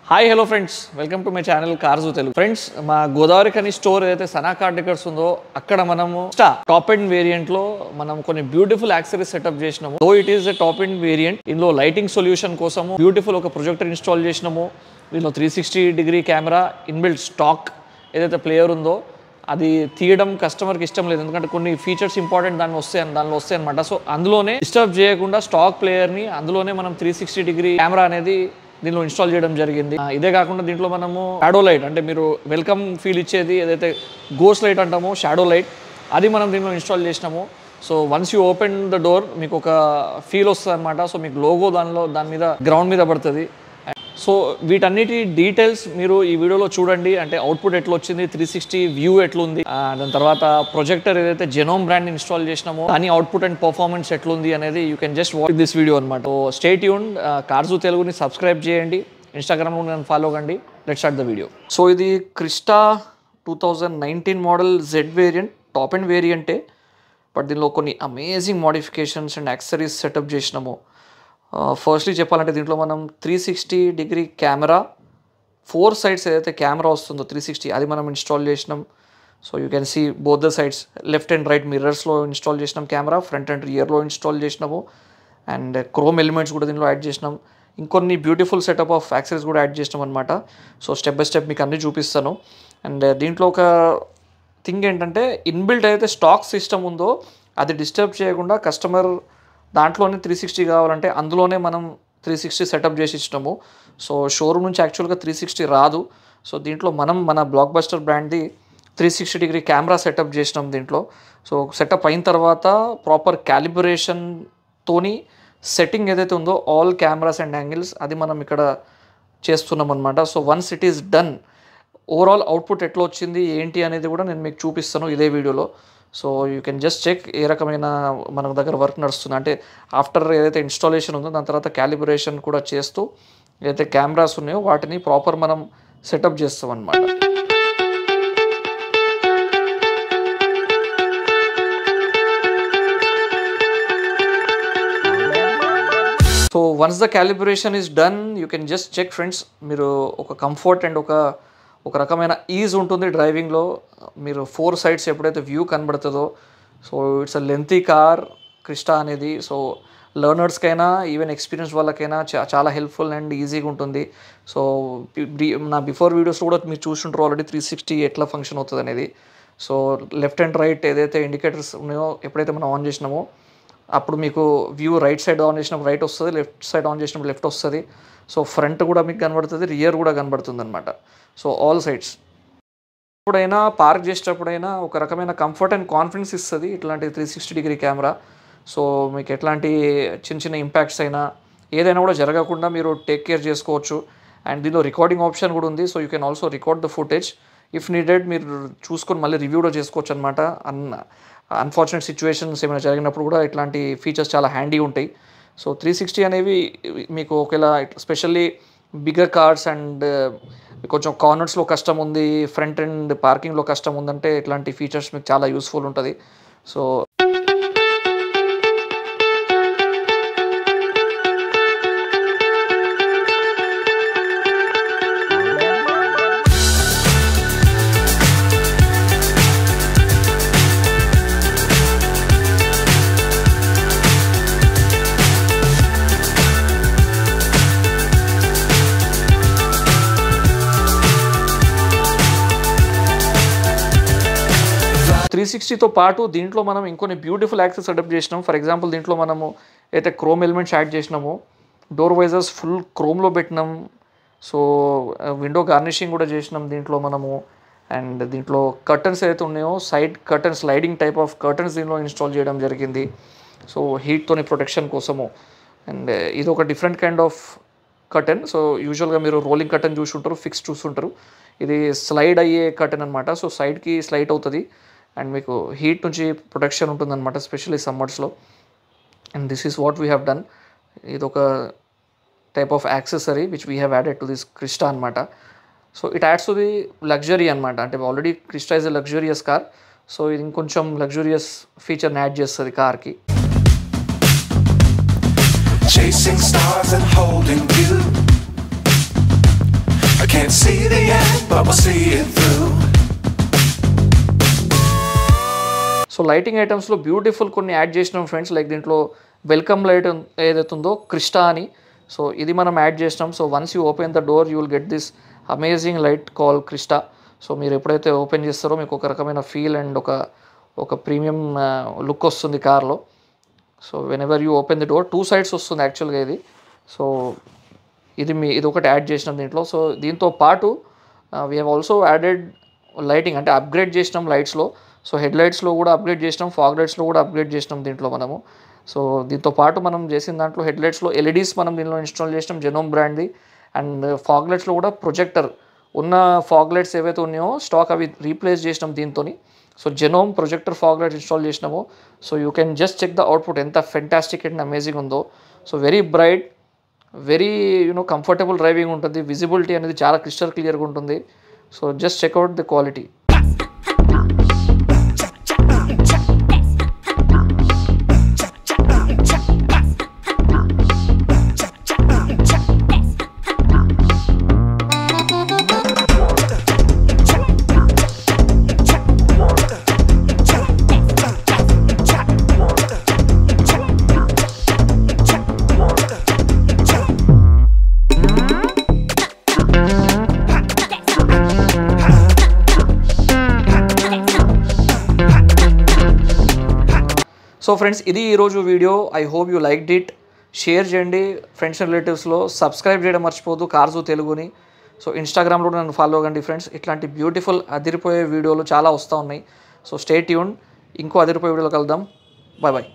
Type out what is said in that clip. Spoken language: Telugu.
Hi hello friends, welcome to my channel cars Telugu. Friends, మా గోదావరి ఖని స్టోర్ ఏదైతే సనా కార్ డెకర్స్ ఉందో అక్కడ మనము టాప్ ఎండ్ వేరియంట్ లో మనం కొన్ని బ్యూటిఫుల్ యాక్సెసరీస్ సెటప్ చేసినాము. So it is a top end variant. ఇందులో లైటింగ్ సొల్యూషన్ కోసము బ్యూటిఫుల్ ఒక ప్రొజెక్టర్ ఇన్స్టాల్ చేసినాము. దీనిలో 360 కెమెరా ఇన్బిల్ట్ స్టాక్ ఏదైతే ప్లేయర్ ఉందో అది తీయడం కస్టమర్కి ఇష్టం లేదు, ఎందుకంటే కొన్ని ఫీచర్స్ ఇంపార్టెంట్ దానిలో వస్తాయి అనమాట. సో అందులోనే డిస్టర్బ్ చేయకుండా స్టాక్ ప్లేయర్ని అందులోనే మనం 360 కెమెరా అనేది దీనిలో ఇన్స్టాల్ చేయడం జరిగింది. ఇదే కాకుండా దీంట్లో మనము షాడో లైట్, అంటే మీరు వెల్కమ్ ఫీల్ ఇచ్చేది ఏదైతే గోస్ట్ లైట్ అంటామో షాడో లైట్, అది మనం దీనిలో ఇన్స్టాల్ చేసినాము. So once you open the door మీకు ఒక ఫీల్ వస్తుంది అనమాట. సో మీకు లోగో దాని మీద గ్రౌండ్ మీద పడుతుంది. సో వీటన్నిటి డీటెయిల్స్ మీరు ఈ వీడియోలో చూడండి. అంటే అవుట్పుట్ ఎట్లా వచ్చింది, 360 వ్యూ ఎట్లుంది, దాని తర్వాత ప్రొజెక్టర్ ఏదైతే జెనోమ్ బ్రాండ్ ఇన్స్టాల్ చేసినామో దాని అవుట్పుట్ అండ్ పర్ఫార్మెన్స్ ఎట్లుంది అనేది you can just watch this video అనమాట. So stay tune. కార్జు తెలుగుని సబ్స్క్రైబ్ చేయండి, ఇన్స్టాగ్రామ్లో నన్ను ఫాలో కండి. Let's start the video. So ఇది Crysta 2019 model Z variant, top end వేరియంటే, బట్ దీనిలో కొన్ని amazing modifications and accessories setup చేసినాము. ఫస్ట్లీ చెప్పాలంటే దీంట్లో మనం 360 కెమెరా 4 సైడ్స్ ఏదైతే కెమెరా వస్తుందో 360 అది మనం ఇన్స్టాల్ చేసినాం. So you can see both the sides, left and right మిర్రర్స్లో ఇన్స్టాల్ చేసినాం కెమెరా, ఫ్రంట్ అండ్ రియర్లో ఇన్స్టాల్ చేసినాము. అండ్ క్రోమ్ ఎలిమెంట్స్ కూడా దీనిలో యాడ్ చేసినాం. ఇంకొన్ని బ్యూటిఫుల్ సెటప్ ఆఫ్ యాక్సెసరీస్ కూడా యాడ్ చేసినాం అనమాట. సో స్టెప్ బై స్టెప్ మీకు అన్నీ చూపిస్తాను. అండ్ దీంట్లో ఒక థింగ్ ఏంటంటే ఇన్బిల్ట్ అయితే స్టాక్ సిస్టమ్ ఉందో అది డిస్టర్బ్ చేయకుండా కస్టమర్ దాంట్లోనే 360 కావాలంటే అందులోనే మనం 360 సెటప్ చేసి ఇచ్చినాము. సో షోరూమ్ నుంచి యాక్చువల్గా 360 రాదు. సో దీంట్లో మనం మన బ్లాక్ బస్టర్ బ్రాండ్ది 360 కెమెరా సెటప్ చేసినాం దీంట్లో. సో సెటప్ అయిన తర్వాత ప్రాపర్ క్యాలిబ్రేషన్తోని సెట్టింగ్ ఏదైతే ఉందో ఆల్ కెమెరాస్ అండ్ యాంగిల్స్ అది మనం ఇక్కడ చేస్తున్నాం అనమాట. So once it is done, overall output ఎట్లా వచ్చింది ఏంటి అనేది కూడా నేను మీకు చూపిస్తాను ఇదే వీడియోలో. So you can just check ఏ రకమైన మన దగ్గర వర్క్ నడుస్తుంది. అంటే ఆఫ్టర్ ఏదైతే ఇన్స్టాలేషన్ ఉందో దాని తర్వాత క్యాలిబ్రేషన్ కూడా చేస్తూ ఏదైతే కెమెరాస్ ఉన్నాయో వాటిని ప్రాపర్ మనం సెటప్ చేస్తాం అన్నమాట. So once the calibration is done, you can just check friends. మీరు ఒక కంఫర్ట్ అండ్ ఒక రకమైన ఈజ్ ఉంటుంది డ్రైవింగ్లో. మీరు 4 సైడ్స్ ఎప్పుడైతే వ్యూ కనబడుతుందో, so it's a lengthy car Crysta అనేది. సో లర్నర్స్కైనా ఈవెన్ ఎక్స్పీరియన్స్ వాళ్ళకైనా చాలా హెల్ప్ఫుల్ అండ్ ఈజీగా ఉంటుంది. సో నా బిఫోర్ వీడియోస్ కూడా మీరు చూసుంటారు ఆల్రెడీ 360 ఎట్లా ఫంక్షన్ అవుతుంది అనేది. సో లెఫ్ట్ అండ్ రైట్ ఏదైతే ఇండికేటర్స్ ఉన్నాయో ఎప్పుడైతే మనం ఆన్ చేసినామో అప్పుడు మీకు వ్యూ రైట్ సైడ్ ఆన్ చేసినప్పుడు రైట్ వస్తుంది, లెఫ్ట్ సైడ్ ఆన్ చేసినప్పుడు లెఫ్ట్ వస్తుంది. సో ఫ్రంట్ కూడా మీకు కనబడుతుంది, రియర్ కూడా కనబడుతుంది అనమాట. సో ఆల్ సైడ్స్ ఎప్పుడైనా పార్క్ చేసేటప్పుడైనా ఒక రకమైన కంఫర్ట్ అండ్ కాన్ఫిడెన్స్ ఇస్తుంది ఇట్లాంటి 360 కెమెరా. సో మీకు ఎట్లాంటి చిన్న ఇంపాక్ట్స్ అయినా ఏదైనా కూడా జరగకుండా మీరు టేక్ కేర్ చేసుకోవచ్చు. అండ్ దీనిలో రికార్డింగ్ ఆప్షన్ కూడా ఉంది. So you can also record the footage if needed. మీరు చూసుకొని మళ్ళీ రివ్యూ కూడా చేసుకోవచ్చు అనమాట. అన్ఫార్చునేట్ సిచ్యువేషన్స్ ఏమైనా జరిగినప్పుడు కూడా ఇట్లాంటి ఫీచర్స్ చాలా హ్యాండీ ఉంటాయి. సో 360 అనేవి మీకు ఒకవేళ స్పెషల్లీ బిగ్గర్ కార్స్ అండ్ కొంచెం కార్నర్స్లో కష్టం ఉంది, ఫ్రంట్ అండ్ పార్కింగ్లో కష్టం ఉందంటే ఇట్లాంటి ఫీచర్స్ మీకు చాలా యూస్ఫుల్ ఉంటుంది. సో తో పాటు దీంట్లో మనం ఇంకొన్ని బ్యూటిఫుల్ యాక్సెస్ సెటప్ చేసినాం. ఫర్ ఎగ్జాంపుల్ దీంట్లో మనము అయితే క్రోమ్ ఎలిమెంట్స్ యాడ్ చేసినాము, డోర్ వైజర్స్ ఫుల్ క్రోమ్లో పెట్టినాం. సో విండో గార్నిషింగ్ కూడా చేసినాం దీంట్లో మనము. అండ్ దీంట్లో కర్టన్స్ ఏదైతే ఉన్నాయో side curtains, sliding type of curtains దీనిలో ఇన్స్టాల్ చేయడం జరిగింది. సో హీట్తోని ప్రొటెక్షన్ కోసము. అండ్ ఇది ఒక different kind of curtain. So యూజువల్గా మీరు రోలింగ్ కర్టన్ చూసుంటారు, ఫిక్స్ చూసుంటారు. ఇది స్లైడ్ అయ్యే కర్టన్ అనమాట. సో సైడ్కి స్లైడ్ అవుతుంది అండ్ మీకు హీట్ నుంచి ప్రొటెక్షన్ ఉంటుందన్నమాట, ఎస్పెషల్లీ సమ్మర్స్లో. And this is what we have done. ఇది ఒక type of accessory which we have added to this Crysta అనమాట. So it adds to the luxury అనమాట. అంటే already Crysta is a luxurious car. So ఇది ఇంకొంచెం లగ్జూరియస్ ఫీచర్ని యాడ్ చేస్తుంది కార్కి. Chasing stars and holding you. I can't see the end, but we'll see it through. So lighting ఐటమ్స్లో బ్యూటిఫుల్ కొన్ని యాడ్ చేసినాం ఫ్రెండ్స్. లైక్ దీంట్లో వెల్కమ్ లైట్ ఏదైతే ఉందో క్రిస్టా అని, సో ఇది మనం యాడ్ చేసినాం. So once you open the door you will get this amazing light call Crysta. So మీరు ఎప్పుడైతే ఓపెన్ చేస్తారో మీకు ఒక రకమైన ఫీల్ అండ్ ఒక ప్రీమియం లుక్ వస్తుంది కార్లో. So whenever you open the door 2 sides వస్తుంది యాక్చువల్గా ఇది. సో ఇది ఒకటి యాడ్ చేసినాం దీంట్లో. సో దీంతో పాటు we have also added lighting, అంటే అప్గ్రేడ్ చేసినాం లైట్స్లో. సో హెడ్ లైట్స్లో కూడా అప్గ్రేడ్ చేసినాం, ఫాగ్ లైట్స్లో కూడా అప్గ్రేడ్ చేసినాం దీంట్లో మనము. సో దీంతో పాటు మనం చేసిన దాంట్లో హెడ్ లైట్స్లో ఎల్ఈడీస్ మనం దీనిలో ఇన్స్టాల్ చేసినాం జెనోమ్ బ్రాండ్ది. అండ్ ఫాగ్ లైట్స్లో కూడా ప్రొజెక్టర్, ఉన్న ఫాగ్ లైట్స్ ఏవైతే ఉన్నాయో స్టాక్ అవి రీప్లేస్ చేసినాం దీంతో. So xenon projector fog lights install చేసినాము. So you can just check the output ఎంత ఫెంటాస్టిక్ అండ్ అమేజింగ్ ఉందో. So very bright, very comfortable driving ఉంటుంది. విజిబిలిటీ అనేది చాలా క్రిస్టల్ క్లియర్గా ఉంటుంది. So just check out the quality. So friends, ఇది ఈరోజు video. I hope you liked it. Share చేయండి ఫ్రెండ్స్ అండ్ రిలేటివ్స్లో. సబ్స్క్రైబ్ చేయడం మర్చిపోదు కార్జు తెలుగుని. సో ఇన్స్టాగ్రామ్లో కూడా నన్ను ఫాలో అవ్వండి ఫ్రెండ్స్. ఇట్లాంటి బ్యూటిఫుల్ అదిరిపోయే వీడియోలు చాలా వస్తూ ఉన్నాయి. So stay tune. ఇంకో అదిరిపోయే వీడియోలో కలుద్దాం. Bye bye.